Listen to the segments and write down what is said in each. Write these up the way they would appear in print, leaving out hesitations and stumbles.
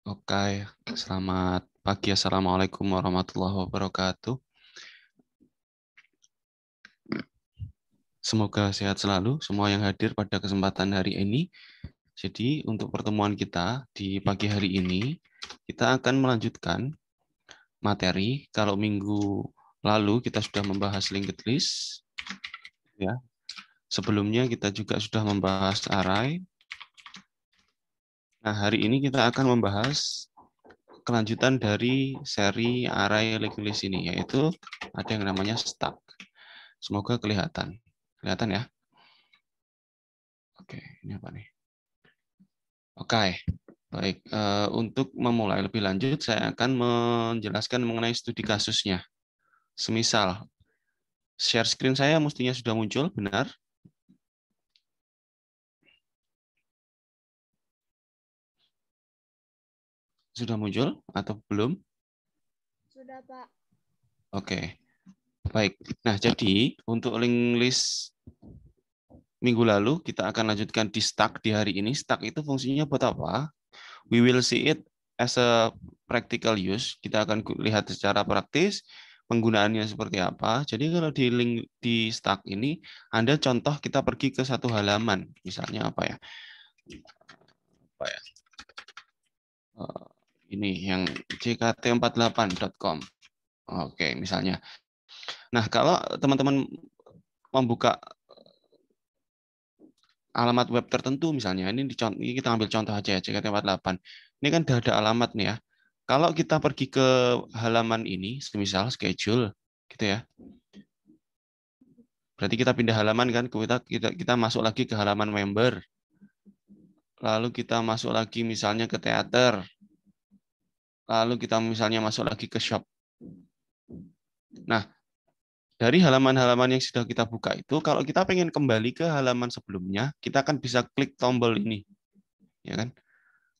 Oke, selamat pagi. Assalamualaikum warahmatullahi wabarakatuh. Semoga sehat selalu semua yang hadir pada kesempatan hari ini. Jadi, untuk pertemuan kita di pagi hari ini, kita akan melanjutkan materi. Kalau minggu lalu kita sudah membahas linked list, ya. Sebelumnya kita juga sudah membahas array. Nah, hari ini kita akan membahas kelanjutan dari seri array linked list ini, yaitu ada yang namanya stack. Semoga kelihatan. Kelihatan ya? Oke, ini apa nih? Oke, baik. Untuk memulai lebih lanjut, saya akan menjelaskan mengenai studi kasusnya. Semisal, share screen saya mestinya sudah muncul, benar? Sudah muncul atau belum? Sudah, Pak. Oke, baik. Nah, jadi untuk link list minggu lalu, kita akan lanjutkan di stack di hari ini. Stack itu fungsinya buat apa? We will see it as a practical use. Kita akan lihat secara praktis penggunaannya seperti apa. Jadi kalau di link di stack ini, Anda contoh kita pergi ke satu halaman. Misalnya apa ya? Apa ya? Ini yang jkt48.com. Oke, misalnya. Nah, kalau teman-teman membuka alamat web tertentu misalnya, ini kita ambil contoh aja ya, jkt48. Ini kan sudah ada alamat nih ya. Kalau kita pergi ke halaman ini, semisal schedule, gitu ya. Berarti kita pindah halaman kan, kita masuk lagi ke halaman member. Lalu kita masuk lagi misalnya ke teater. Lalu kita misalnya masuk lagi ke shop. Nah, dari halaman-halaman yang sudah kita buka itu, kalau kita pengen kembali ke halaman sebelumnya, kita akan bisa klik tombol ini, ya kan?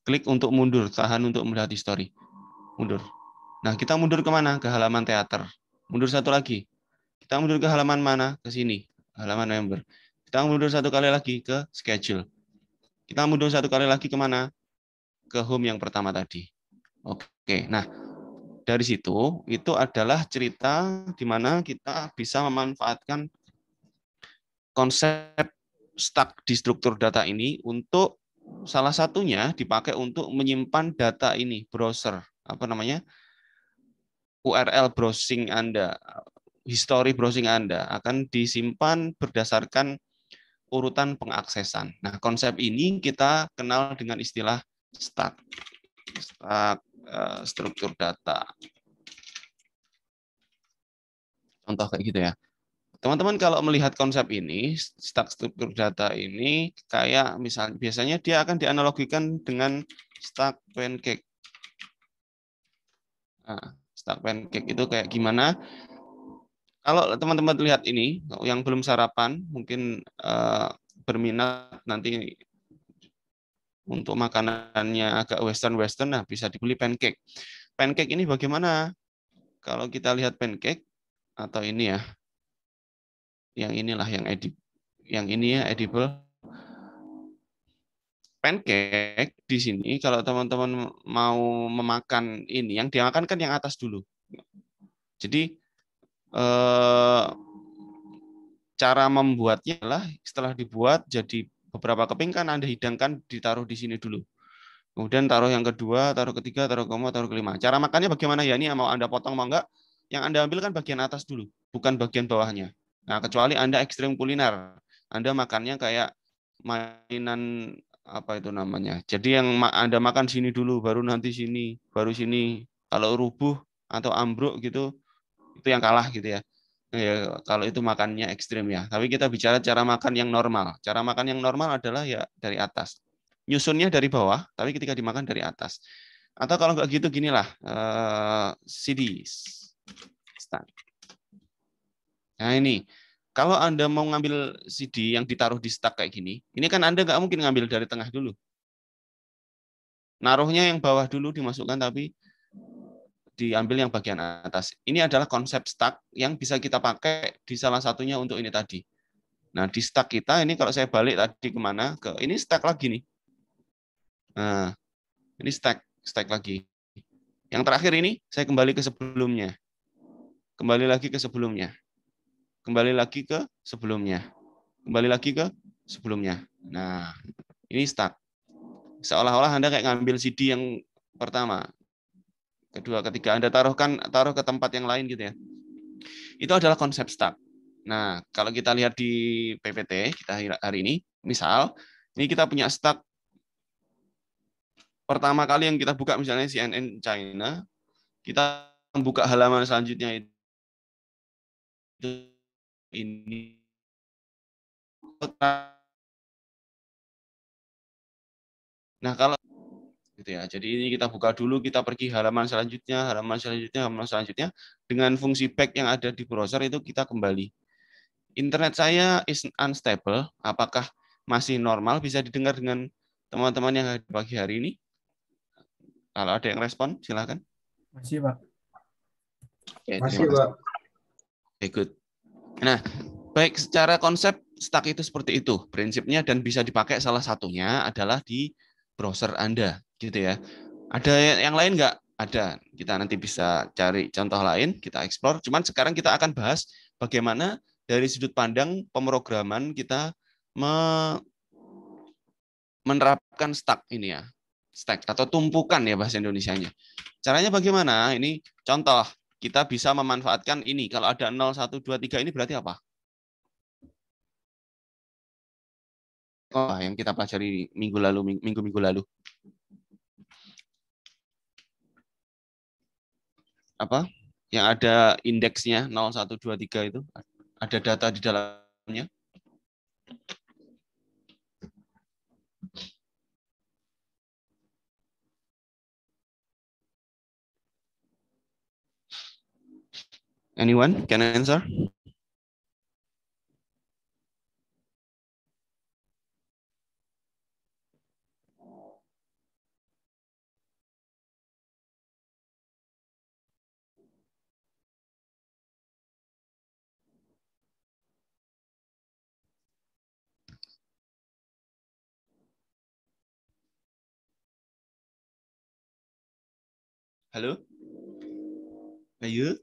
Klik untuk mundur, tahan untuk melihat history, mundur. Nah, kita mundur kemana? Ke halaman teater. Mundur satu lagi. Kita mundur ke halaman mana? Ke sini, halaman member. Kita mundur satu kali lagi ke schedule. Kita mundur satu kali lagi kemana? Ke home yang pertama tadi. Oke, nah dari situ itu adalah cerita di mana kita bisa memanfaatkan konsep stack di struktur data ini untuk salah satunya dipakai untuk menyimpan data ini, browser, apa namanya, URL browsing Anda, history browsing Anda akan disimpan berdasarkan urutan pengaksesan. Nah, konsep ini kita kenal dengan istilah stack, struktur data. Contoh kayak gitu ya. Teman-teman kalau melihat konsep ini, stack struktur data ini kayak misalnya biasanya dia akan dianalogikan dengan stack pancake. Nah, stack pancake itu kayak gimana? Kalau teman-teman lihat ini, yang belum sarapan mungkin berminat nanti untuk makanannya agak western-western, nah bisa dibeli pancake. Pancake ini bagaimana? Kalau kita lihat pancake atau ini ya, yang inilah yang ini ya edible. Pancake di sini kalau teman-teman mau memakan ini, yang dimakan kan yang atas dulu. Jadi cara membuatnya adalah setelah dibuat jadi beberapa keping kan Anda hidangkan ditaruh di sini dulu. Kemudian taruh yang kedua, taruh ketiga, taruh keempat, taruh kelima. Cara makannya bagaimana ya? Ini mau Anda potong mau enggak? Yang Anda ambil kan bagian atas dulu, bukan bagian bawahnya. Nah, kecuali Anda ekstrem kuliner. Anda makannya kayak mainan apa itu namanya. Jadi yang Anda makan sini dulu, baru nanti sini, baru sini. Kalau rubuh atau ambruk gitu, itu yang kalah gitu ya. Ya, kalau itu makannya ekstrim ya. Tapi kita bicara cara makan yang normal. Cara makan yang normal adalah ya dari atas. Nyusunnya dari bawah, tapi ketika dimakan dari atas. Atau kalau nggak gitu ginilah, CD. Nah ini, kalau Anda mau ngambil CD yang ditaruh di stack kayak gini, ini kan Anda nggak mungkin ngambil dari tengah dulu. Naruhnya yang bawah dulu dimasukkan, tapi diambil yang bagian atas. Ini adalah konsep stack yang bisa kita pakai di salah satunya untuk ini tadi. Nah, di stack kita ini kalau saya balik tadi kemana? Ke ini stack lagi nih. Nah, ini stack. stack lagi. Yang terakhir ini saya kembali ke sebelumnya. Kembali lagi ke sebelumnya. Kembali lagi ke sebelumnya. Kembali lagi ke sebelumnya. Nah, ini stack. Seolah-olah Anda kayak ngambil CD yang pertama, kedua, ketiga, Anda taruh ke tempat yang lain gitu ya. Itu adalah konsep stack. Nah, kalau kita lihat di PPT kita hari ini, misal ini kita punya stack pertama kali yang kita buka misalnya CNN China, kita membuka halaman selanjutnya itu ini. Nah, kalau gitu ya. Jadi ini kita buka dulu, kita pergi halaman selanjutnya, halaman selanjutnya, halaman selanjutnya. Dengan fungsi back yang ada di browser itu kita kembali. Internet saya is unstable. Apakah masih normal? Bisa didengar dengan teman-teman yang ada pagi hari ini? Kalau ada yang respon, silakan. Masih, Pak. Oke, Masih, terima kasih. Pak. Oke, good. Nah, baik secara konsep stack itu seperti itu prinsipnya dan bisa dipakai salah satunya adalah di browser Anda, gitu ya. Ada yang lain nggak? Ada. Kita nanti bisa cari contoh lain, kita explore. Cuman sekarang kita akan bahas bagaimana dari sudut pandang pemrograman kita menerapkan stack ini ya. Stack atau tumpukan ya bahasa Indonesianya. Caranya bagaimana? Ini contoh. Kita bisa memanfaatkan ini. Kalau ada 0, 1, 2, 3 ini berarti apa? Oh, yang kita pelajari minggu-minggu lalu. Apa? Yang ada indeksnya 0, 1, 2, 3 itu. Ada data di dalamnya. Anyone can answer? Halo? Ayo.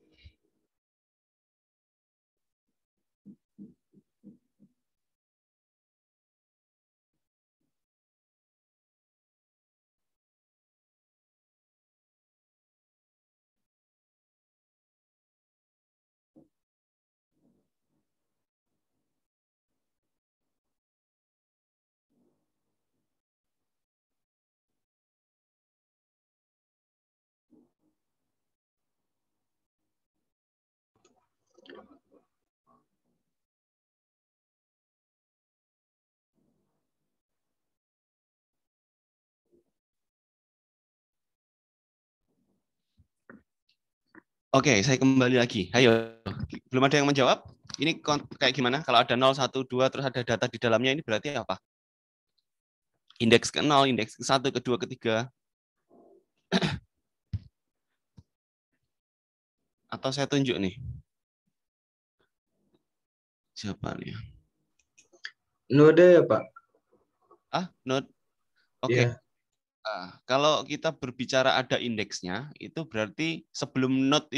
Oke, saya kembali lagi. Ayo, belum ada yang menjawab? Ini kayak gimana? Kalau ada 0, 1, 2, terus ada data di dalamnya, ini berarti apa? Indeks ke 0, indeks ke 1, ke 2, ke 3. Atau saya tunjuk nih. Siapa nih? Node ya, Pak? Node? Oke. Iya. Kalau kita berbicara ada indeksnya, itu berarti sebelum node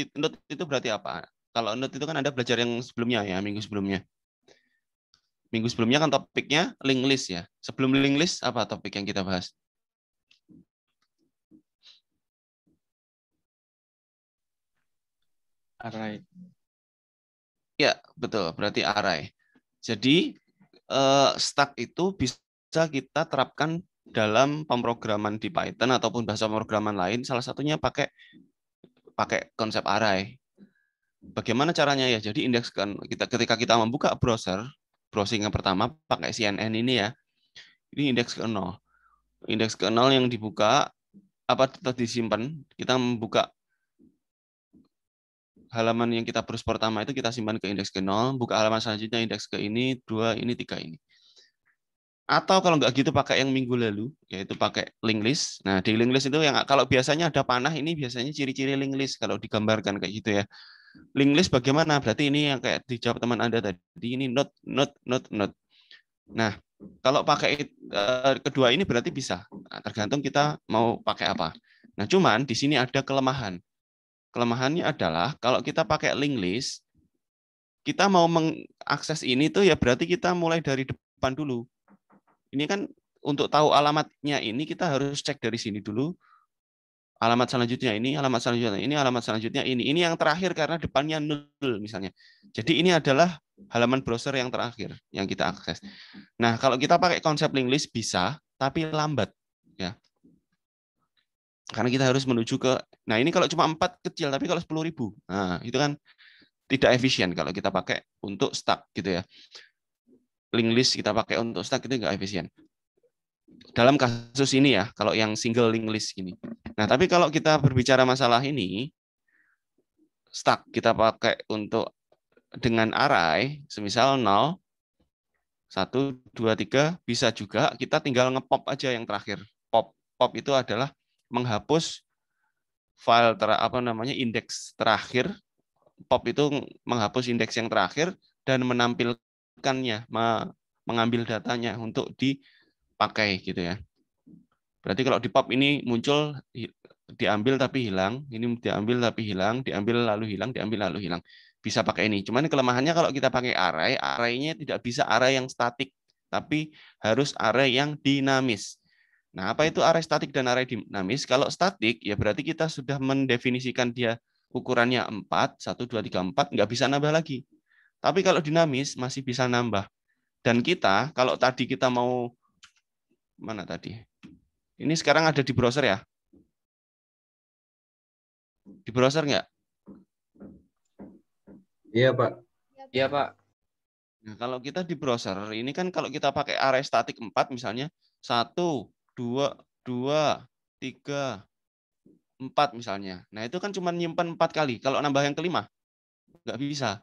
itu berarti apa? Kalau node itu kan Anda belajar yang sebelumnya ya, minggu sebelumnya. Minggu sebelumnya kan topiknya link list ya. Sebelum link list, apa topik yang kita bahas? Array. Ya, betul. Berarti array. Jadi, stack itu bisa kita terapkan dalam pemrograman di Python ataupun bahasa pemrograman lain. Salah satunya pakai konsep array. Bagaimana caranya ya? Jadi indeks ketika kita membuka browsing yang pertama pakai CNN ini ya. Ini indeks ke 0. Indeks ke 0 yang dibuka apa tetap disimpan. Kita membuka halaman yang kita browse pertama itu kita simpan ke indeks ke 0, buka halaman selanjutnya indeks ke ini, 2, ini, 3 ini. Atau kalau nggak gitu pakai yang minggu lalu, yaitu pakai link list. Nah, di link list itu yang kalau biasanya ada panah, ini biasanya ciri-ciri link list kalau digambarkan kayak gitu ya. Link list bagaimana? Berarti ini yang kayak dijawab teman Anda tadi, ini not. Nah, kalau pakai kedua ini berarti bisa. Nah, tergantung kita mau pakai apa. Nah, cuman di sini ada kelemahan. Kelemahannya adalah kalau kita pakai linked list, kita mau mengakses ini tuh ya berarti kita mulai dari depan dulu. Ini kan untuk tahu alamatnya ini kita harus cek dari sini dulu. Alamat selanjutnya ini, alamat selanjutnya ini, alamat selanjutnya ini. Ini yang terakhir karena depannya 0 misalnya. Jadi ini adalah halaman browser yang terakhir yang kita akses. Nah, kalau kita pakai konsep linked list bisa, tapi lambat ya. Karena kita harus menuju ke, nah ini kalau cuma 4 kecil, tapi kalau 10.000, nah itu kan tidak efisien kalau kita pakai untuk stack gitu ya. Linked list kita pakai untuk stack itu nggak efisien. Dalam kasus ini ya, kalau yang single linked list ini. Nah, tapi kalau kita berbicara masalah ini, stack kita pakai untuk dengan array, semisal 0, 1, 2, 3, bisa juga kita tinggal ngepop aja yang terakhir. Pop itu adalah menghapus file indeks terakhir. Pop itu menghapus indeks yang terakhir dan menampilkannya, mengambil datanya untuk dipakai gitu ya. Berarti kalau di pop ini muncul diambil tapi hilang, ini diambil tapi hilang, diambil lalu hilang, diambil lalu hilang. Bisa pakai ini. Cuman kelemahannya kalau kita pakai array, array-nya tidak bisa array yang statik, tapi harus array yang dinamis. Nah, apa itu array statik dan array dinamis? Kalau statik, ya berarti kita sudah mendefinisikan dia ukurannya 4, 1, 2, 3, 4, nggak bisa nambah lagi. Tapi kalau dinamis, masih bisa nambah. Dan kita, kalau tadi kita mau, mana tadi? Ini sekarang ada di browser ya? Di browser nggak? Iya, Pak. Iya, Pak. Nah, kalau kita di browser, ini kan kalau kita pakai array statik 4 misalnya, 1, 2, 2, 3, 4 misalnya. Nah, itu kan cuma nyimpan 4 kali. Kalau nambah yang kelima, nggak bisa.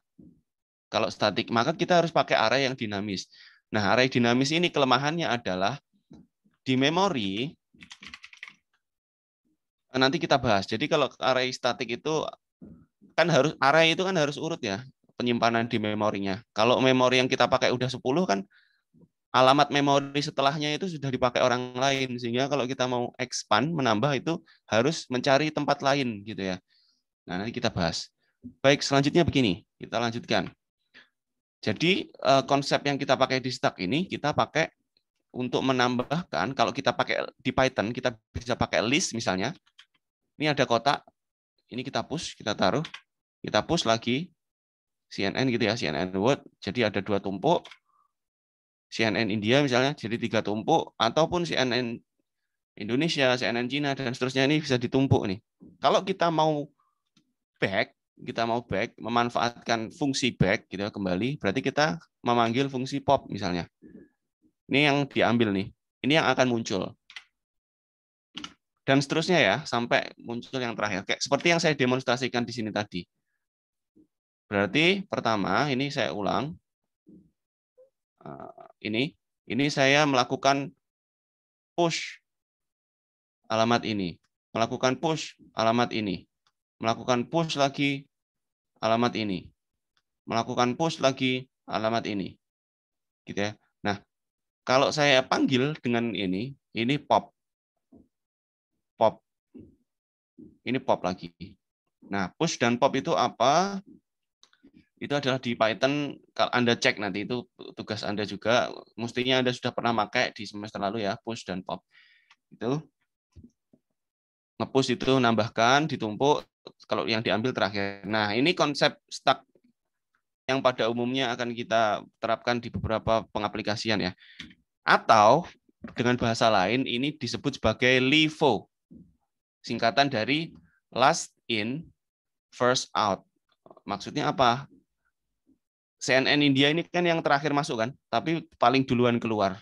Kalau statik, maka kita harus pakai array yang dinamis. Nah, array dinamis ini kelemahannya adalah di memori, nanti kita bahas. Jadi kalau array statik itu kan harus array itu kan harus urut ya penyimpanan di memorinya. Kalau memori yang kita pakai udah 10 kan alamat memori setelahnya itu sudah dipakai orang lain sehingga kalau kita mau expand menambah itu harus mencari tempat lain gitu ya. Nah, nanti kita bahas. Baik, selanjutnya begini, kita lanjutkan. Jadi konsep yang kita pakai di stack ini kita pakai untuk menambahkan kalau kita pakai di Python kita bisa pakai list misalnya. Ini ada kotak, ini kita push, kita taruh, kita push lagi CNN gitu ya, CNN World. Jadi ada 2 tumpuk. CNN India misalnya jadi 3 tumpuk ataupun CNN Indonesia, CNN Cina dan seterusnya ini bisa ditumpuk nih. Kalau kita mau back, memanfaatkan fungsi back gitu ya, kembali, berarti kita memanggil fungsi pop misalnya. Ini yang diambil nih. Ini yang akan muncul. Dan seterusnya ya, sampai muncul yang terakhir. Kayak seperti yang saya demonstrasikan di sini tadi. Berarti pertama, ini saya ulang. Ini saya melakukan push alamat ini. Melakukan push alamat ini. Melakukan push lagi alamat ini. Melakukan push lagi alamat ini. Gitu ya. Nah, kalau saya panggil dengan ini pop. Pop. Ini pop lagi. Nah, push dan pop itu apa? Itu adalah di Python, kalau Anda cek nanti itu tugas Anda juga, mestinya Anda sudah pernah pakai di semester lalu ya, push dan pop. Itu nge-push itu nambahkan, ditumpuk, kalau yang diambil terakhir. Nah, ini konsep stack yang pada umumnya akan kita terapkan di beberapa pengaplikasian ya. Atau dengan bahasa lain ini disebut sebagai LIFO. Singkatan dari last in, first out. Maksudnya apa? CNN India ini kan yang terakhir masuk kan, tapi paling duluan keluar.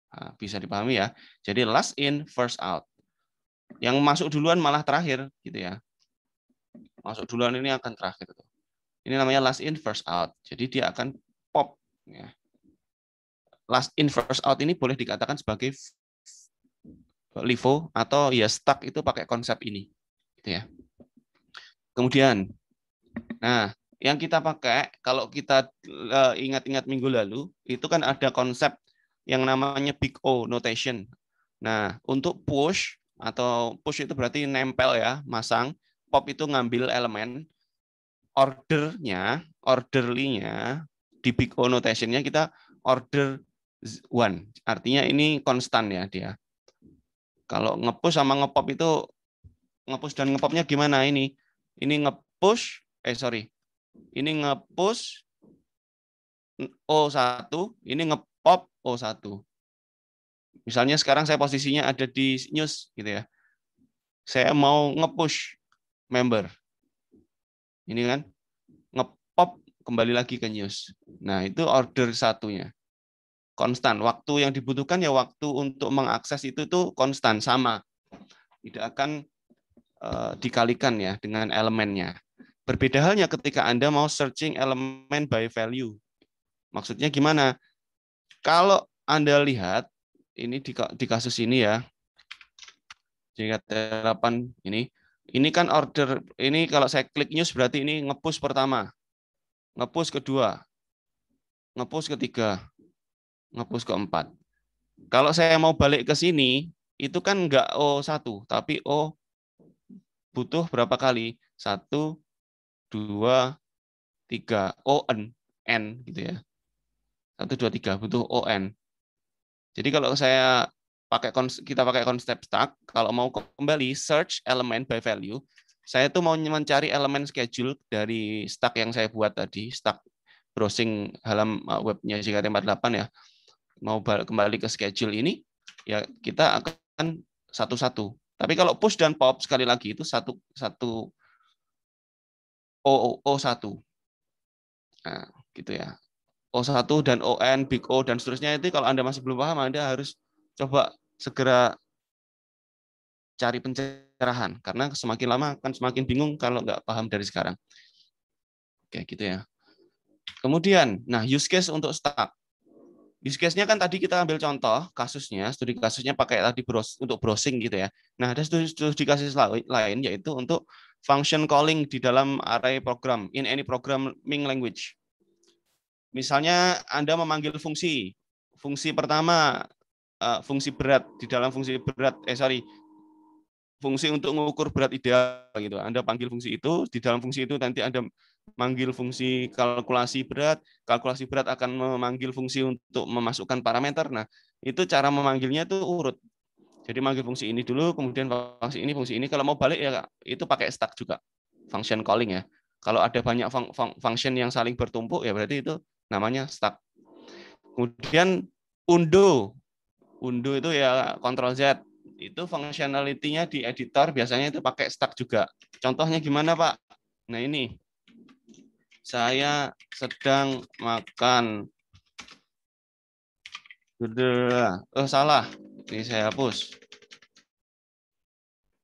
Nah, bisa dipahami ya. Jadi last in, first out. Yang masuk duluan malah terakhir gitu ya. Masuk duluan ini akan terakhir. Ini namanya last in, first out. Jadi dia akan pop. Ya. Last in, first out ini boleh dikatakan sebagai LIFO atau ya stack itu pakai konsep ini. Gitu ya. Kemudian, nah yang kita pakai, kalau kita ingat-ingat minggu lalu, itu kan ada konsep yang namanya big O notation. Nah, untuk push atau push itu berarti nempel ya, masang. Pop itu ngambil elemen. Orderly-nya di big O notation-nya kita order 1. Artinya ini konstan ya dia. Kalau nge-push sama nge-pop itu, nge-push dan nge-popnya gimana ini? Ini nge-push, ini nge-push O1, ini nge-pop O1. Misalnya sekarang saya posisinya ada di news gitu ya. Saya mau nge-push member. Ini kan nge-pop kembali lagi ke news. Nah, itu order satunya. Konstan. Waktu yang dibutuhkan ya waktu untuk mengakses itu tuh konstan, sama. Tidak akan dikalikan ya dengan elemennya. Berbeda halnya ketika Anda mau searching elemen by value. Maksudnya gimana? Kalau Anda lihat, ini di kasus ini ya, JKT8 ini kan order, ini kalau saya klik news berarti ini nge-push pertama, nge-push kedua, nge-push ketiga, nge-push keempat. Kalau saya mau balik ke sini, itu kan enggak O1, tapi O butuh berapa kali? 1, 2, 3, ON, N gitu ya. 1, 2, 3 butuh ON. Jadi kalau kita pakai konsep stack, kalau mau kembali search element by value, saya tuh mau mencari elemen schedule dari stack yang saya buat tadi, stack browsing webnya JKT48 ya. Mau kembali ke schedule ini, ya kita akan satu-satu. Tapi kalau push dan pop sekali lagi itu satu O1. Nah, gitu ya. O1 dan ON, Big O dan seterusnya itu kalau Anda masih belum paham, Anda harus coba segera cari pencerahan karena semakin lama akan semakin bingung kalau nggak paham dari sekarang. Oke, gitu ya. Kemudian, nah use case untuk stack. Use case-nya kan tadi kita ambil contoh kasusnya, studi kasusnya pakai tadi untuk browsing gitu ya. Nah, ada studi kasus lain yaitu untuk function calling di dalam array program in any programming language. Misalnya Anda memanggil fungsi. Fungsi pertama fungsi berat di dalam fungsi berat fungsi untuk mengukur berat ideal gitu. Anda panggil fungsi itu, di dalam fungsi itu nanti Anda manggil fungsi kalkulasi berat akan memanggil fungsi untuk memasukkan parameter. Nah, itu cara memanggilnya itu urut. Jadi manggil fungsi ini dulu, kemudian fungsi ini. Kalau mau balik ya itu pakai stack juga. Function calling ya. Kalau ada banyak function yang saling bertumpuk ya berarti itu namanya stack. Kemudian undo. Undo itu ya Ctrl Z. Itu functionality-nya di editor biasanya itu pakai stack juga. Contohnya gimana, Pak? Nah, ini. Saya sedang makan. Oh, salah. Ini saya hapus.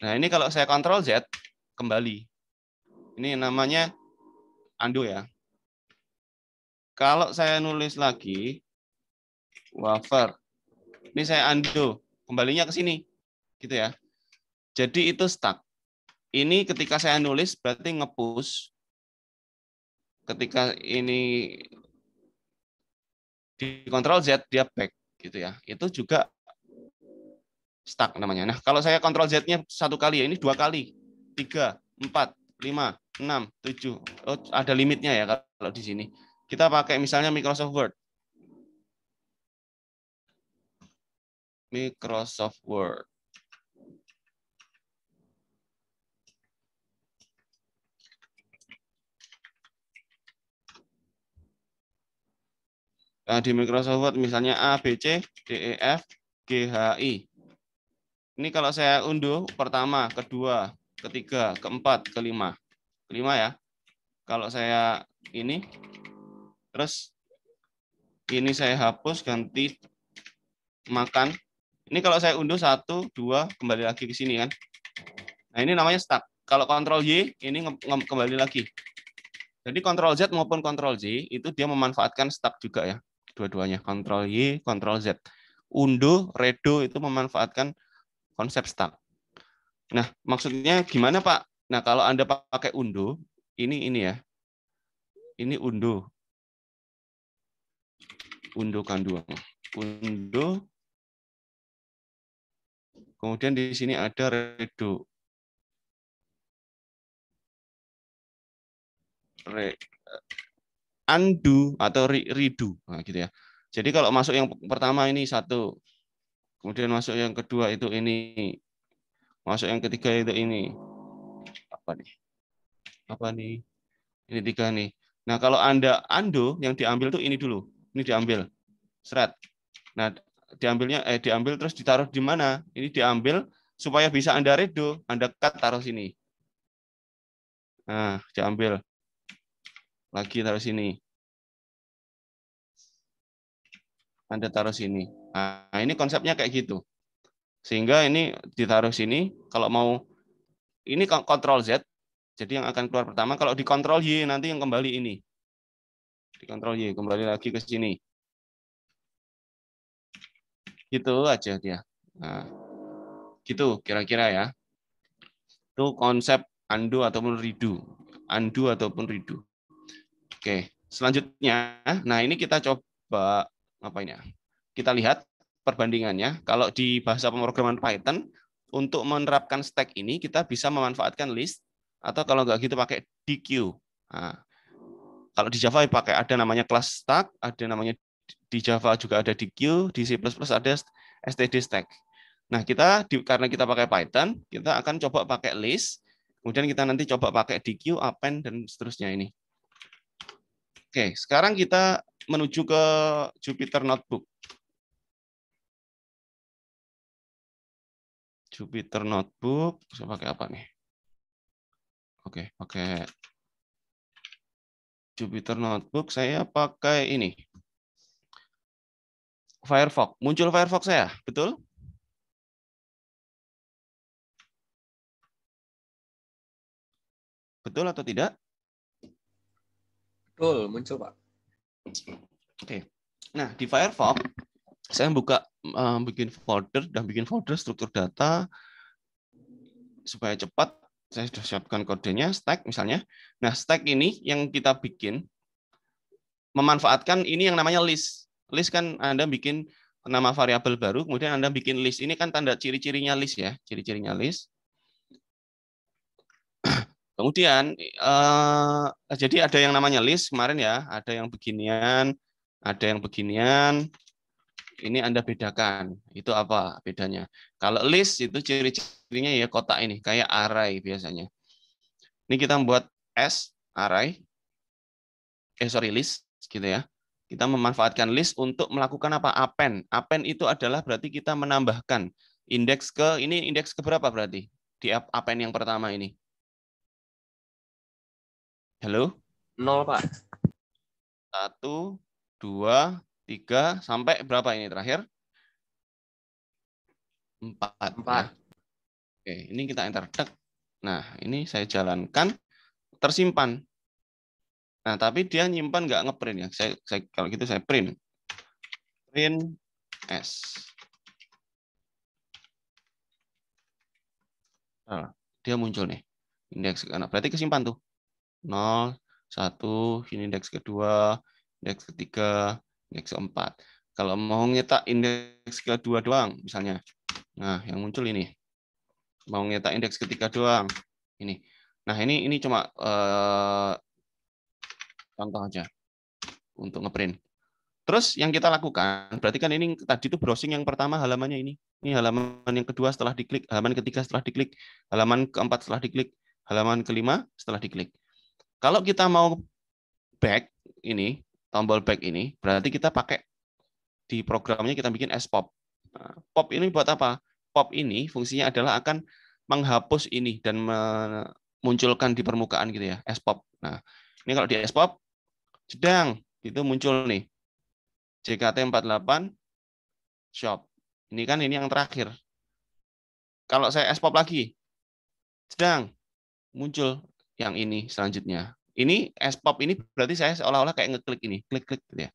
Nah, ini kalau saya Ctrl Z, kembali. Ini namanya undo ya. Kalau saya nulis lagi, wafer. Ini saya undo. Kembalinya ke sini. Gitu ya. Jadi itu stuck. Ini ketika saya nulis berarti nge-push. Ketika ini di Ctrl Z dia back gitu ya. Itu juga stuck namanya. Nah, kalau saya Ctrl Z-nya satu kali ya, ini 2 kali. 3, 4, 5, 6, 7. Oh, ada limitnya ya kalau di sini. Kita pakai misalnya Microsoft Word. Microsoft Word. Nah, di Microsoft Word misalnya A, B, C, D, E, F, G, H, I. Ini kalau saya unduh pertama, kedua, ketiga, keempat, kelima. Kelima ya. Kalau saya ini, terus ini saya hapus, ganti makan. Ini kalau saya unduh 1, 2, kembali lagi ke sini kan. Nah, ini namanya stuck. Kalau Ctrl Y, ini kembali lagi. Jadi Ctrl Z maupun Ctrl Z, itu dia memanfaatkan stuck juga ya. Dua-duanya, Ctrl Y, Ctrl Z. Undo, redo itu memanfaatkan konsep stuck. Nah, maksudnya gimana, Pak? Nah, kalau Anda pakai undo, ini ya. Ini undo. Undo kan dua. Undo. Kemudian di sini ada redo. Undo atau redo. Nah, gitu ya. Jadi kalau masuk yang pertama ini 1, kemudian masuk yang kedua itu ini, masuk yang ketiga itu ini. Apa nih? Apa nih? Ini 3 nih. Nah, kalau Anda undo, yang diambil tuh ini dulu. Ini diambil. Seret. Nah, diambil terus ditaruh di mana? Ini diambil supaya bisa Anda redo, Anda cut taruh sini. Nah, diambil. Lagi taruh sini. Anda taruh sini. Nah, ini konsepnya kayak gitu. Sehingga ini ditaruh sini, kalau mau ini Ctrl Z, jadi yang akan keluar pertama. Kalau di Ctrl Y nanti yang kembali ini. Di Ctrl Y kembali lagi ke sini. Gitu aja dia. Nah, gitu kira-kira ya. Itu konsep undo ataupun redo. Undo ataupun redo. Oke, selanjutnya, nah ini kita coba apa ini ya? Kita lihat perbandingannya. Kalau di bahasa pemrograman Python, untuk menerapkan stack ini kita bisa memanfaatkan list atau kalau nggak gitu pakai DQ. Nah, kalau di Java pakai ada namanya class stack, ada namanya di Java juga ada DQ, di C++ ada std stack. Nah, karena kita pakai Python, kita akan coba pakai list, kemudian kita nanti coba pakai DQ, append dan seterusnya ini. Oke, sekarang kita menuju ke Jupyter Notebook. Jupyter Notebook, saya pakai apa nih? Oke, pakai Jupyter Notebook, saya pakai ini. Firefox. Muncul Firefox saya, betul? Betul atau tidak? Betul, muncul Pak. Oke. Nah, di Firefox, saya bikin folder struktur data supaya cepat. Saya sudah siapkan kodenya, stack misalnya. Nah, stack ini yang kita bikin, memanfaatkan ini yang namanya list. List kan Anda bikin nama variabel baru, kemudian Anda bikin list. Ini kan tanda ciri-cirinya list ya, ciri-cirinya list. Kemudian, jadi ada yang namanya list kemarin ya, ada yang beginian, ada yang beginian. Ini Anda bedakan. Itu apa bedanya? Kalau list itu ciri-cirinya ya kotak ini, kayak array biasanya. Ini kita membuat array, list, gitu ya. Kita memanfaatkan list untuk melakukan apa? Append. Append itu adalah berarti kita menambahkan indeks ini indeks ke berapa berarti? Di append yang pertama ini. Halo? 0 Pak. 1, 2, 3, sampai berapa ini terakhir? 4. 4. Ya. Oke, ini kita enter. Nah, ini saya jalankan, tersimpan. Nah, tapi dia nyimpan nggak ngeprint ya. Kalau gitu saya print. Print S. Nah, dia muncul nih. Indeks karena berarti kesimpan tuh. 0, 1, ini indeks kedua, indeks ketiga, indeks keempat. Kalau mau nyetak indeks kedua doang, misalnya. Nah, yang muncul ini. Mau nyetak indeks ketiga doang. Ini. Nah, ini cuma contoh aja untuk ngeprint. Terus yang kita lakukan, berarti kan ini tadi itu browsing yang pertama halamannya ini. Ini halaman yang kedua setelah diklik, halaman ketiga setelah diklik, halaman keempat setelah diklik, halaman kelima setelah diklik. Kalau kita mau back ini, tombol back ini, berarti kita pakai di programnya kita bikin spop. Nah, pop ini buat apa? Pop ini fungsinya adalah akan menghapus ini dan memunculkan di permukaan gitu ya, spop. Nah, ini kalau di spop sedang itu muncul nih JKT48 shop. Ini kan ini yang terakhir. Kalau saya spop lagi, sedang muncul yang ini selanjutnya. Ini spop ini berarti saya seolah-olah kayak ngeklik ini, klik-klik gitu ya.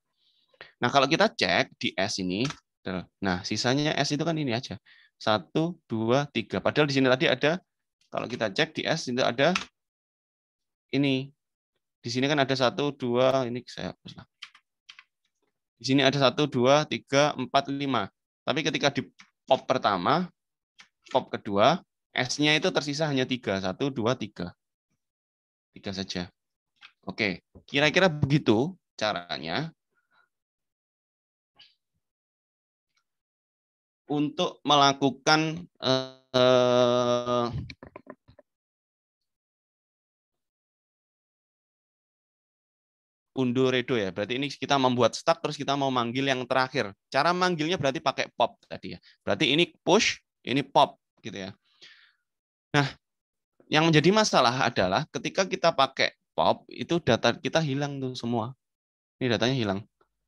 Nah, kalau kita cek di S ini, nah sisanya S itu kan ini aja. 1, 2, 3. Padahal di sini tadi ada, kalau kita cek di S itu ada ini. Di sini kan ada 1, 2, ini saya hapus lah. Di sini ada 1, 2, 3, 4, 5. Tapi ketika di pop pertama, pop kedua, S-nya itu tersisa hanya 3. 1, 2, 3. 3 saja. Oke, kira-kira begitu caranya untuk melakukan undo redo ya. Berarti ini kita membuat start terus kita mau manggil yang terakhir. Cara manggilnya berarti pakai pop tadi ya. Berarti ini push, ini pop gitu ya. Nah, yang menjadi masalah adalah ketika kita pakai pop itu data kita hilang tuh semua. Ini datanya hilang.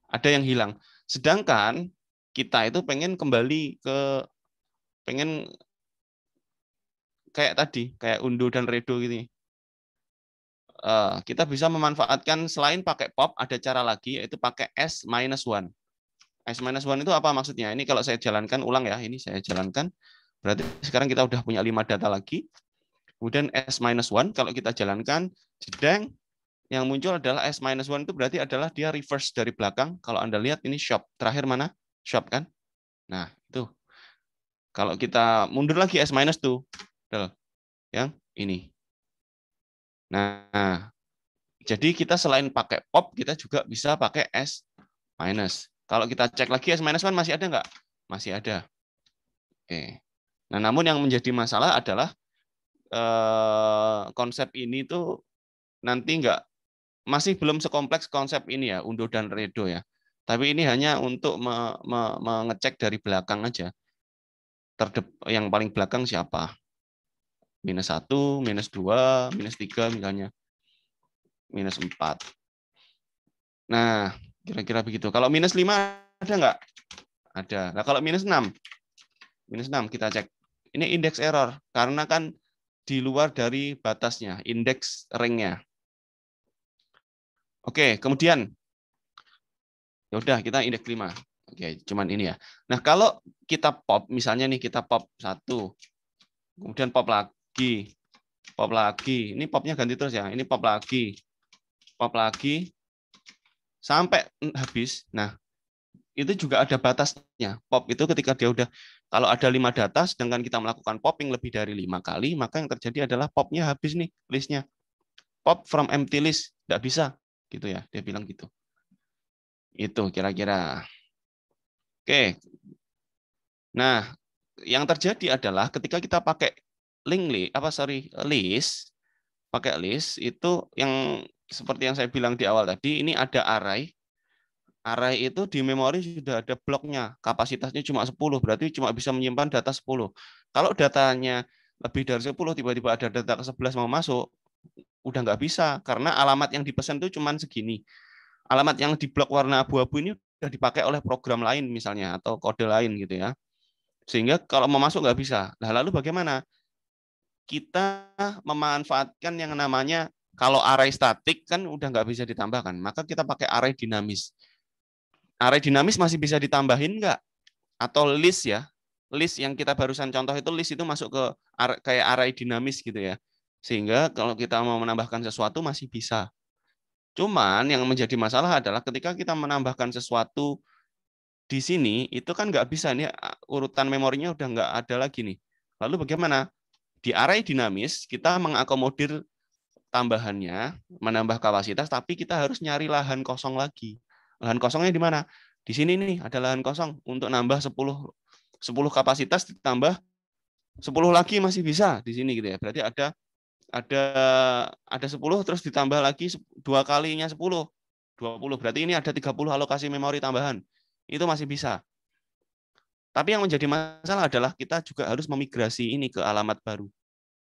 Ada yang hilang. Sedangkan kita itu pengen kembali pengen kayak tadi, kayak undo dan redo gitu. Kita bisa memanfaatkan selain pakai pop, ada cara lagi, yaitu pakai S-1. S-1 itu apa maksudnya? Ini kalau saya jalankan ulang ya, ini saya jalankan. Berarti sekarang kita udah punya 5 data lagi. Kemudian S-1, kalau kita jalankan, jedeng, yang muncul adalah S-1 itu berarti adalah dia reverse dari belakang. Kalau Anda lihat ini shop. Terakhir mana? Shop kan? Nah, itu. Kalau kita mundur lagi S-2, yang ini. Nah, jadi kita selain pakai pop, kita juga bisa pakai S-. Kalau kita cek lagi S-1 masih ada nggak? Masih ada. Oke. Nah, namun yang menjadi masalah adalah konsep ini tuh nanti masih belum sekompleks konsep ini ya, undo dan redo ya. Tapi ini hanya untuk mengecek dari belakang aja. Yang paling belakang siapa? -1, -2, -3 misalnya. -4. Nah, kira-kira begitu. Kalau -5 ada nggak? Ada. Nah, kalau -6 kita cek. Ini indeks error karena kan di luar dari batasnya, indeks ring-nya. Oke, kemudian ya udah kita indeks 5. Oke, cuman ini ya. Nah, kalau kita pop misalnya nih kita pop 1. Kemudian pop lagi. Pop lagi. Ini popnya ganti terus ya. Ini pop lagi. Pop lagi sampai habis. Nah, itu juga ada batasnya. Pop itu ketika dia udah, kalau ada 5 data, sedangkan kita melakukan popping lebih dari 5 kali, maka yang terjadi adalah popnya habis nih listnya. Pop from empty list, nggak bisa, gitu ya. Dia bilang gitu. Itu kira-kira. Oke. Nah, yang terjadi adalah ketika kita pakai list, pakai list itu yang seperti yang saya bilang di awal tadi, ini ada array. Array itu di memori sudah ada bloknya, kapasitasnya cuma 10, berarti cuma bisa menyimpan data 10. Kalau datanya lebih dari 10, tiba-tiba ada data ke-11 mau masuk, udah nggak bisa, karena alamat yang dipesan itu cuma segini. Alamat yang di blok warna abu-abu ini sudah dipakai oleh program lain misalnya, atau kode lain gitu ya. Sehingga kalau mau masuk nggak bisa. Nah, lalu bagaimana? Kita memanfaatkan yang namanya, kalau array statik kan udah nggak bisa ditambahkan, maka kita pakai array dinamis. Array dinamis masih bisa ditambahin nggak? Atau list ya. List yang kita barusan contoh itu, list itu masuk ke kayak array dinamis gitu ya. Sehingga kalau kita mau menambahkan sesuatu masih bisa. Cuman yang menjadi masalah adalah ketika kita menambahkan sesuatu di sini, itu kan nggak bisa. Ini urutan memorinya udah nggak ada lagi nih. Lalu bagaimana? Di array dinamis, kita mengakomodir tambahannya, menambah kapasitas, tapi kita harus nyari lahan kosong lagi. Lahan kosongnya di mana? Di sini nih ada lahan kosong untuk nambah 10 kapasitas ditambah 10 lagi masih bisa di sini gitu ya. Berarti ada 10 terus ditambah lagi 2 kalinya 10. 20. Berarti ini ada 30 alokasi memori tambahan. Itu masih bisa. Tapi yang menjadi masalah adalah kita juga harus memigrasi ini ke alamat baru.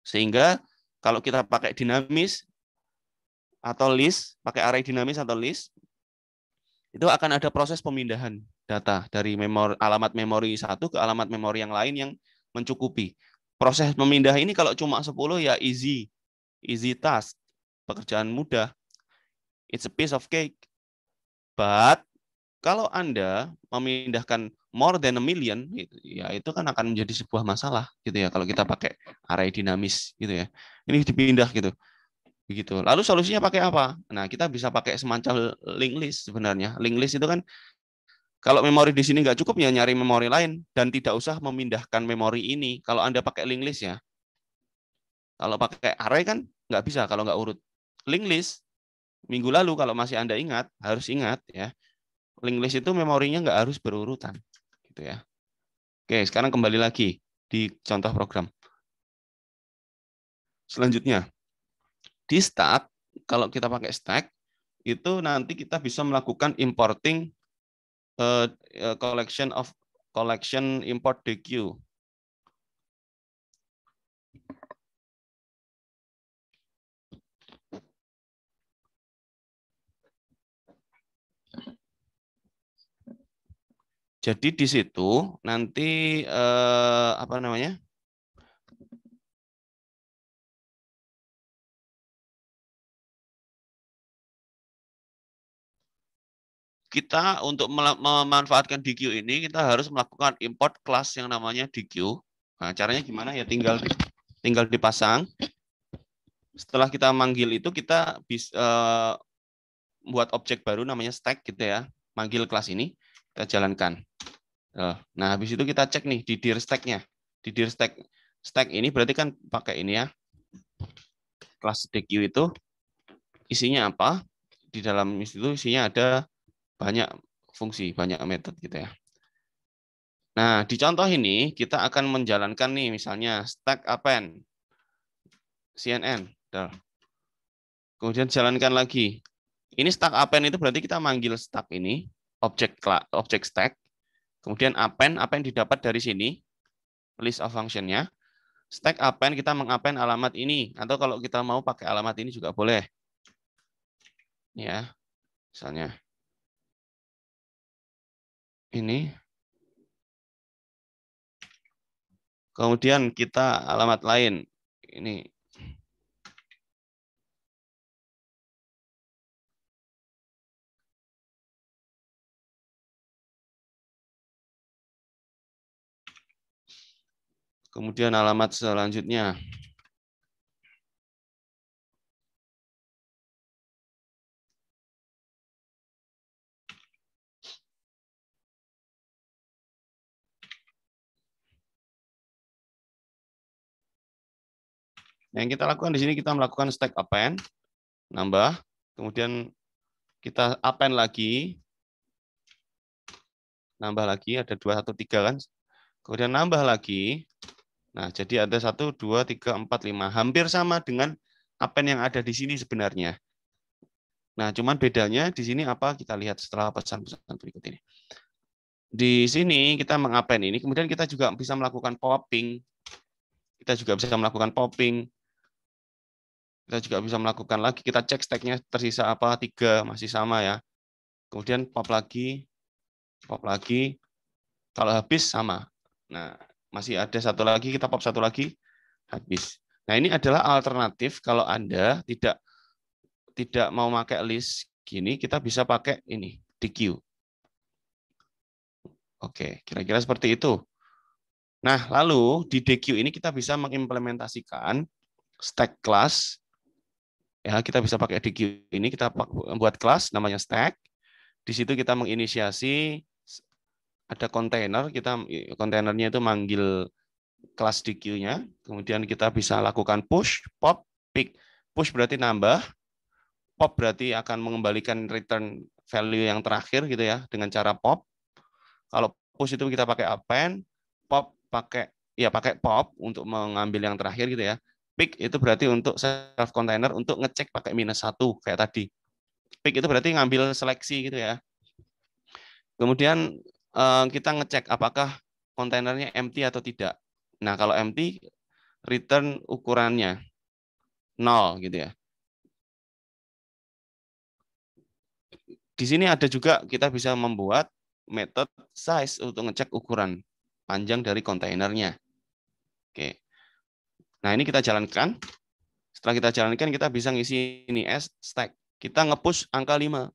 Sehingga kalau kita pakai dinamis atau list, pakai array dinamis atau list, itu akan ada proses pemindahan data dari alamat memori satu ke alamat memori yang lain yang mencukupi. Proses pemindah ini kalau cuma 10 ya easy task, pekerjaan mudah. It's a piece of cake. But kalau Anda memindahkan more than a million, ya itu kan akan menjadi sebuah masalah gitu ya kalau kita pakai array dinamis gitu ya. Ini dipindah gitu. Begitu. Lalu solusinya pakai apa? Nah, kita bisa pakai semacam linked list sebenarnya. Linked list itu kan Kalau memori di sini nggak cukup, ya nyari memori lain. Dan tidak usah memindahkan memori ini. Kalau Anda pakai linked list ya. Kalau pakai array kan nggak bisa kalau nggak urut. Linked list, minggu lalu kalau masih Anda ingat, harus ingat ya. Linked list itu memorinya nggak harus berurutan. Gitu ya. Oke, sekarang kembali lagi di contoh program. Selanjutnya, di stack, kalau kita pakai stack, itu nanti kita bisa melakukan importing collection import DQ. Jadi di situ nanti apa namanya? Kita untuk memanfaatkan DQ ini kita harus melakukan import kelas yang namanya DQ. Nah, caranya gimana ya? Tinggal dipasang. Setelah kita manggil itu kita bisa buat objek baru namanya stack gitu ya. Manggil kelas ini kita jalankan. Nah, habis itu kita cek nih di dir stack-nya. Di dir stack ini berarti kan pakai ini ya. Kelas DQ itu isinya apa? Di dalam itu isinya ada banyak fungsi, banyak metode gitu ya. Nah, di contoh ini kita akan menjalankan nih misalnya stack append CNN. Kemudian jalankan lagi. Ini stack append itu berarti kita manggil stack ini, objek stack. Kemudian append didapat dari sini, list of function-nya. Stack append kita mengappend alamat ini, atau kalau kita mau pakai alamat ini juga boleh. Ya, misalnya ini. Kemudian kita alamat lain. Ini. Kemudian alamat selanjutnya. Yang kita lakukan di sini kita melakukan stack append, nambah, kemudian kita append lagi, nambah lagi ada 2, 1, 3 kan, kemudian nambah lagi. Nah, jadi ada 1, 2, 3, 4, 5, hampir sama dengan append yang ada di sini sebenarnya. Nah, cuman bedanya di sini apa? Kita lihat setelah pesan-pesan berikut ini. Di sini kita mengappend ini, kemudian kita juga bisa melakukan popping. Kita juga bisa melakukan popping. Kita juga bisa melakukan lagi, kita cek stack-nya tersisa apa, 3, masih sama ya. Kemudian pop lagi, kalau habis sama. Nah, masih ada satu lagi, kita pop satu lagi, habis. Nah, ini adalah alternatif kalau Anda tidak mau pakai list gini, kita bisa pakai ini, DQ. Oke, kira-kira seperti itu. Nah, lalu di DQ ini kita bisa mengimplementasikan stack class. Ya, kita bisa pakai DQ ini, kita buat kelas namanya stack. Di situ kita menginisiasi ada kontainer, kontainernya itu manggil kelas DQ-nya, kemudian kita bisa lakukan push, pop, pick. Push berarti nambah, pop berarti akan mengembalikan return value yang terakhir gitu ya dengan cara pop. Kalau push itu kita pakai append, pop pakai pop untuk mengambil yang terakhir gitu ya. Pick itu berarti untuk self container untuk ngecek pakai -1 kayak tadi. Pick itu berarti ngambil seleksi gitu ya. Kemudian kita ngecek apakah kontainernya empty atau tidak. Nah, kalau empty, return ukurannya 0 gitu ya. Di sini ada juga kita bisa membuat metode size untuk ngecek ukuran panjang dari kontainernya. Oke. Nah, ini kita jalankan. Setelah kita jalankan, kita bisa ngisi ini s stack. Kita nge-push angka 5.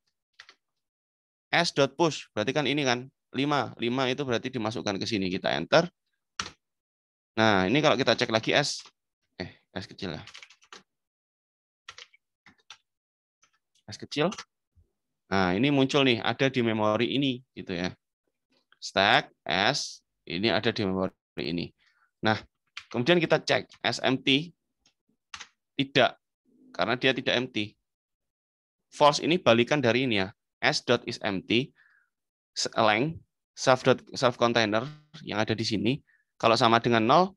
S.push, berarti kan ini kan 5. 5 itu berarti dimasukkan ke sini. Kita enter. Nah, ini kalau kita cek lagi S kecil ya. S kecil. Nah, ini muncul nih, ada di memori ini gitu ya. stack S ini ada di memori ini. Nah, kemudian kita cek S empty, tidak, karena dia tidak empty. False ini balikan dari ini ya, s.isEmpty length self container yang ada di sini. Kalau sama dengan 0,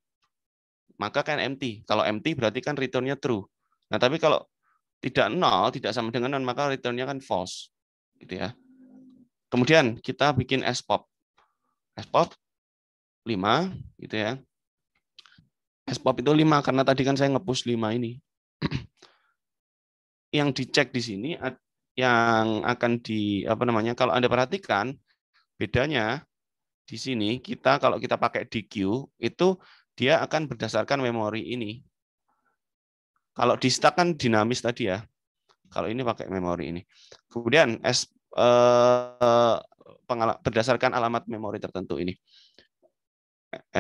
maka kan empty. Kalau empty berarti kan return-nya true. Nah, tapi kalau tidak 0, tidak sama dengan 0, maka return-nya kan false. Gitu ya. Kemudian kita bikin spop. Spop 5 gitu ya. Spop itu 5 karena tadi kan saya nge-push 5 ini. Yang dicek di sini yang akan kalau Anda perhatikan bedanya di sini kalau kita pakai DQ itu dia akan berdasarkan memori ini. Kalau di stack kan dinamis tadi ya. Kalau ini pakai memori ini. Kemudian berdasarkan alamat memori tertentu ini.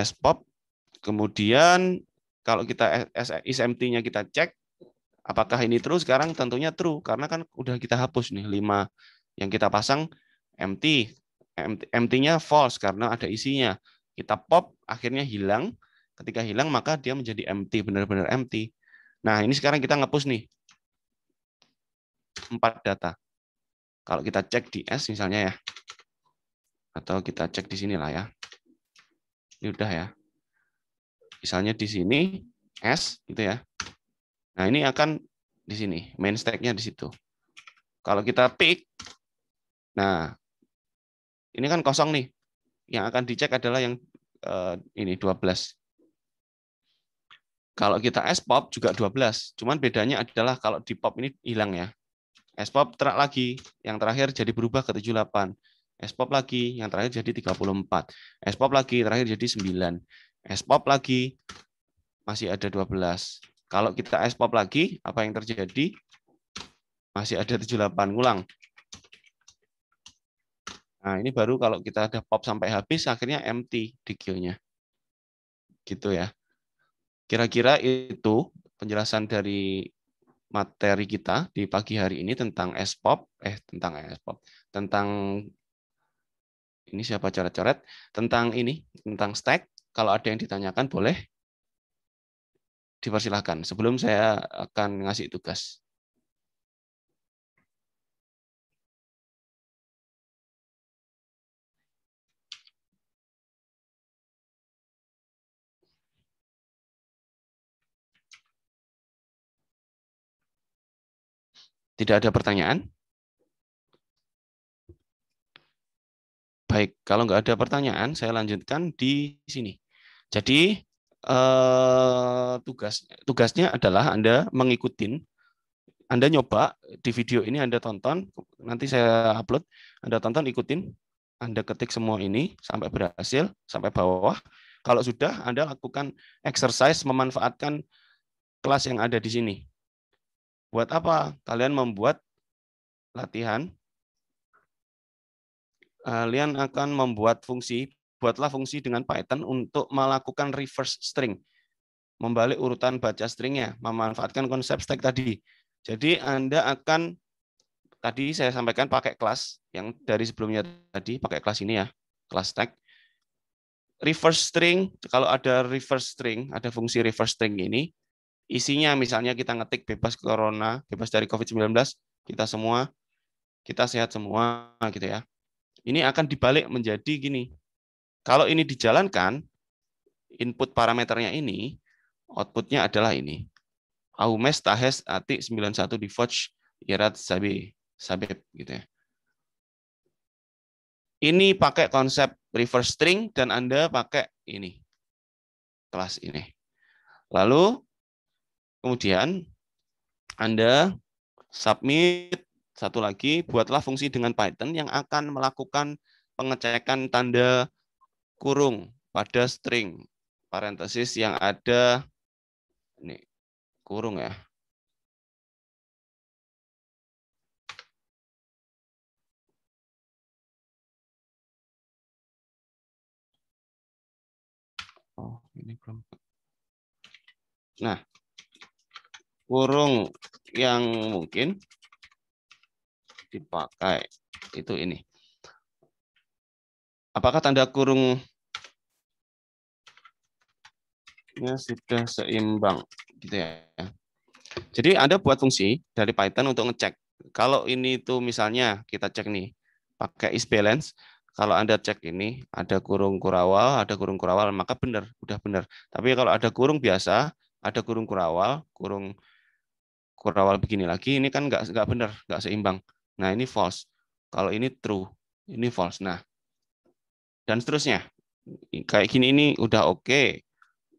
spop. Kemudian kalau kita isEmpty-nya kita cek apakah ini true, sekarang tentunya true karena kan udah kita hapus nih 5 yang kita pasang empty. Empty-nya false karena ada isinya. Kita pop akhirnya hilang. Ketika hilang maka dia menjadi empty, benar-benar empty. Nah, ini sekarang kita nge-push nih 4 data. Kalau kita cek di S misalnya ya. Atau kita cek di sini lah ya. Ini udah ya. Misalnya di sini S gitu ya. Nah, ini akan di sini, main stack-nya di situ. Kalau kita pick, nah ini kan kosong nih. Yang akan dicek adalah yang ini 12. Kalau kita spop juga 12. Cuman bedanya adalah kalau di pop ini hilang ya. Spop lagi, yang terakhir jadi berubah ke 78. Spop lagi, yang terakhir jadi 34. Spop lagi, terakhir jadi 9. Spop lagi, masih ada 12. Kalau kita spop lagi, apa yang terjadi? Masih ada 78, ngulang. Nah, ini baru kalau kita ada pop sampai habis, akhirnya empty di queue-nya. Gitu ya. Kira-kira itu penjelasan dari materi kita di pagi hari ini tentang spop, tentang ini siapa coret-coret, tentang stack. Kalau ada yang ditanyakan boleh dipersilahkan. Sebelum saya akan ngasih tugas. Tidak ada pertanyaan? Baik, kalau nggak ada pertanyaan, saya lanjutkan di sini. Jadi tugasnya adalah Anda mengikuti, Anda nyoba di video ini, Anda tonton, nanti saya upload, Anda tonton, ikutin, Anda ketik semua ini sampai berhasil, sampai bawah. Kalau sudah, Anda lakukan exercise memanfaatkan kelas yang ada di sini. Buat apa? Kalian membuat latihan. Kalian akan membuat fungsi, buatlah fungsi dengan Python untuk melakukan reverse string. Membalik urutan baca stringnya, memanfaatkan konsep stack tadi. Jadi Anda akan, tadi saya sampaikan pakai kelas, yang dari sebelumnya tadi, pakai kelas ini ya, kelas stack. Reverse string, kalau ada reverse string, ada fungsi reverse string ini, isinya misalnya kita ngetik bebas corona, bebas dari COVID-19, kita sehat semua gitu ya. Ini akan dibalik menjadi gini. Kalau ini dijalankan, input parameternya ini, outputnya adalah ini. Aumes tahes ati 91 di Foch irat sabep gitu ya. Ini pakai konsep reverse string dan Anda pakai ini. Kelas ini. Lalu kemudian Anda submit satu lagi, buatlah fungsi dengan Python yang akan melakukan pengecekan tanda kurung pada string parentesis yang ada ini kurung ya. Oh, ini belum. Nah, kurung yang mungkin dipakai itu ini. Apakah tanda kurungnya sudah seimbang? Gitu ya. Jadi Anda buat fungsi dari Python untuk ngecek. Kalau ini tuh misalnya kita cek nih, pakai isBalance, kalau Anda cek ini, ada kurung kurawal, maka benar, udah benar. Tapi kalau ada kurung biasa, ada kurung kurawal begini lagi, ini kan nggak benar, nggak seimbang. Nah, ini false. Kalau ini true, ini false. Nah, dan seterusnya. Kayak gini ini udah oke.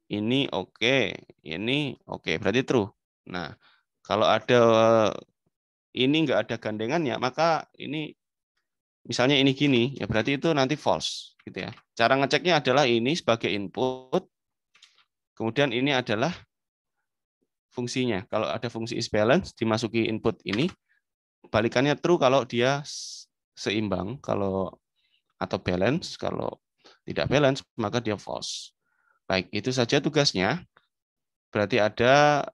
Ini oke, ini oke, berarti true. Nah, kalau ada ini nggak ada gandengannya, maka ini misalnya ini gini, ya berarti itu nanti false, gitu ya. Cara ngeceknya adalah ini sebagai input, kemudian ini adalah fungsinya. Kalau ada fungsi isBalance dimasuki input ini, balikannya true kalau dia seimbang, kalau atau balance, kalau tidak balance maka dia false. Baik, itu saja tugasnya. Berarti ada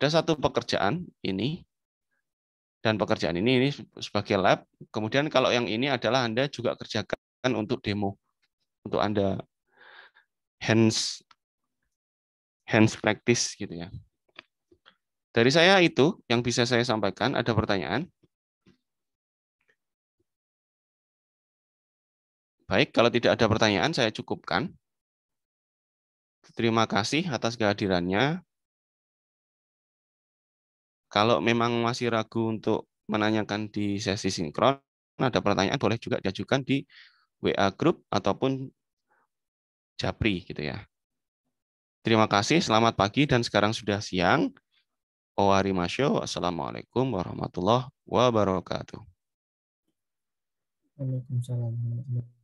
satu pekerjaan ini dan pekerjaan ini sebagai lab. Kemudian kalau yang ini adalah Anda juga kerjakan untuk demo, untuk Anda hands practice gitu ya. Dari saya itu yang bisa saya sampaikan. Ada pertanyaan? Baik, kalau tidak ada pertanyaan saya cukupkan. Terima kasih atas kehadirannya. Kalau memang masih ragu untuk menanyakan di sesi sinkron, ada pertanyaan boleh juga diajukan di WA Group ataupun Japri gitu ya. Terima kasih, selamat pagi dan sekarang sudah siang. Owarimasyo, Assalamualaikum warahmatullahi wabarakatuh. Waalaikumsalam.